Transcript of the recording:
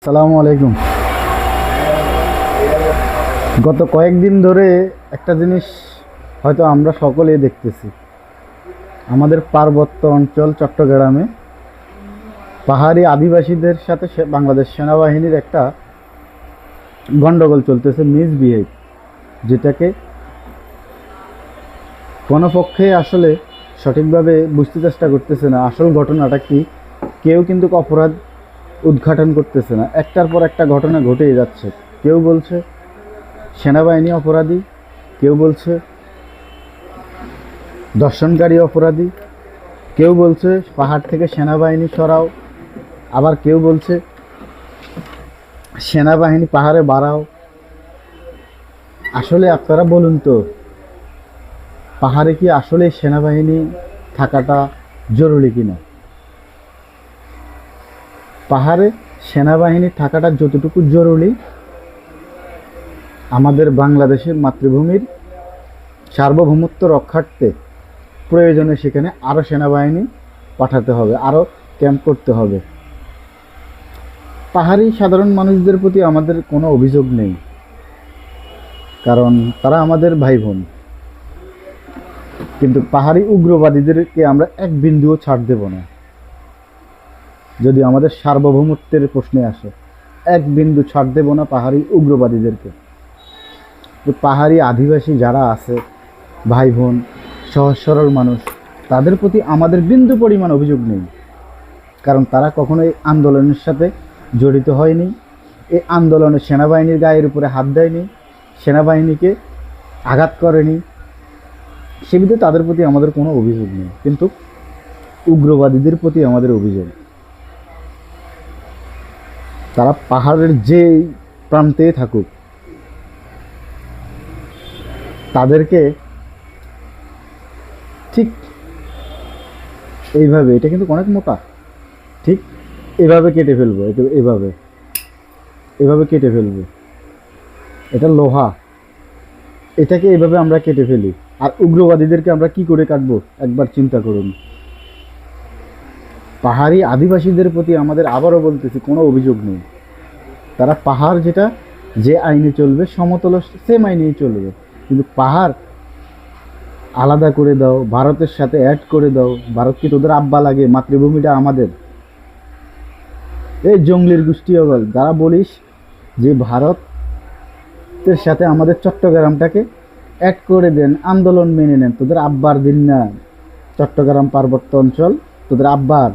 আসসালামু আলাইকুম। গত কয়েকদিন ধরে একটা জিনিস হয়তো আমরা সকলেই দেখতেছি, আমাদের পার্বত্য অঞ্চল চট্টগ্রামে পাহাড়ি আদিবাসীদের সাথে বাংলাদেশ সেনাবাহিনীর একটা গন্ডগোল চলতেছে, মিসবিহেভ, যেটাকে কোনো পক্ষে আসলে সঠিকভাবে বুঝতে চেষ্টা করতেছে না আসল ঘটনাটা কি। কেউ কিন্তু অপরাধ উদ্ঘাটন করতেছে না, একটার পর একটা ঘটনা ঘটেই যাচ্ছে। কেউ বলছে সেনাবাহিনী অপরাধী, কেউ বলছে দর্শনকারী অপরাধী, কেউ বলছে পাহাড় থেকে সেনাবাহিনী সরাও, আবার কেউ বলছে সেনাবাহিনী পাহাড়ে বাড়াও। আসলে আপনারা বলুন তো, পাহাড়ে কি আসলে সেনাবাহিনী থাকাটা জরুরি কিনা? পাহাড়ে সেনাবাহিনী থাকাটা যতটুকু জরুরি, আমাদের বাংলাদেশের মাতৃভূমির সার্বভৌমত্ব রক্ষার্থে প্রয়োজনে সেখানে আরও সেনাবাহিনী পাঠাতে হবে, আরও ক্যাম্প করতে হবে। পাহাড়ি সাধারণ মানুষদের প্রতি আমাদের কোনো অভিযোগ নেই, কারণ তারা আমাদের ভাই বোন। কিন্তু পাহাড়ি উগ্রবাদীদেরকে আমরা এক বিন্দুও ছাড় দেব না। যদি আমাদের সার্বভৌমত্বের প্রশ্নে আসে, এক বিন্দু ছাড় দেব না পাহাড়ি উগ্রবাদীদেরকে। তো পাহাড়ি আদিবাসী যারা আছে, ভাই বোন, সহজ সরল মানুষ, তাদের প্রতি আমাদের বিন্দু পরিমাণ অভিযোগ নেই, কারণ তারা কখনো এই আন্দোলনের সাথে জড়িত হয়নি। এই আন্দোলনে সেনাবাহিনীর গায়ের উপরে হাত দেয়নি, সেনাবাহিনীকে আঘাত করেনি, সে বিধে তাদের প্রতি আমাদের কোনো অভিযোগ নেই। কিন্তু উগ্রবাদীদের প্রতি আমাদের অভিযোগ। তারা পাহাড়ের যে প্রান্তে থাকুক, তাদেরকে ঠিক এইভাবে, এটা কিন্তু অনেক মোটা, ঠিক এভাবে কেটে ফেলবো, এভাবে এভাবে কেটে ফেলবো। এটা লোহা, এটাকে এভাবে আমরা কেটে ফেলি। আর উগ্রবাদীদেরকে আমরা কি করে কাটবো একবার চিন্তা করুন। পাহাড়ি আদিবাসীদের প্রতি আমাদের আবারও বলতেছি, কোনো অভিযোগ নেই। তারা পাহাড় যেটা যে আইনে চলবে, সমতল সেম আইনেই চলবে, কিন্তু পাহাড় আলাদা করে দাও, ভারতের সাথে অ্যাড করে দাও। ভারত কি তোদের আব্বা লাগে? মাতৃভূমিটা আমাদের। এই জঙ্গলির গোষ্ঠী অগল যারা বলিস যে ভারতের সাথে আমাদের চট্টগ্রামটাকে অ্যাড করে দেন, আন্দোলন মেনে নেন, তোদের আব্বার দিন না চট্টগ্রাম পার্বত্য অঞ্চল, তোদের আব্বার।